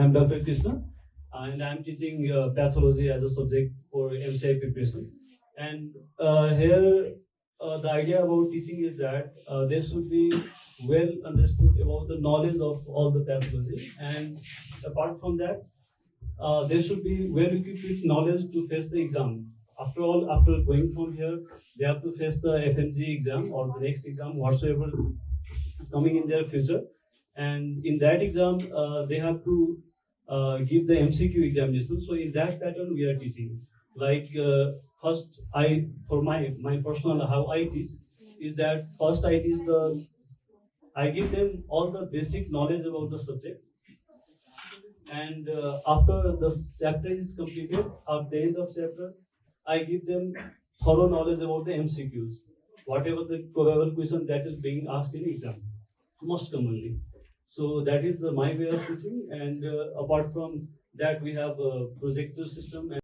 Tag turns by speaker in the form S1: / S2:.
S1: I'm Dr. Krishna, and I'm teaching pathology as a subject for MCI preparation. And here, the idea about teaching is that there should be well understood about the knowledge of all the pathology, and apart from that, they should be well equipped with knowledge to face the exam. After all, after going from here, they have to face the FNG exam or the next exam, whatsoever coming in their future. And in that exam, they have to give the MCQ examination. So in that pattern, we are teaching. Like first, for my personal how I teach is that first I give them all the basic knowledge about the subject. And after the chapter is completed, at the end of chapter, I give them thorough knowledge about the MCQs, whatever the probable question that is being asked in exam, most commonly. So that is my way of teaching. And apart from that, we have a projector system.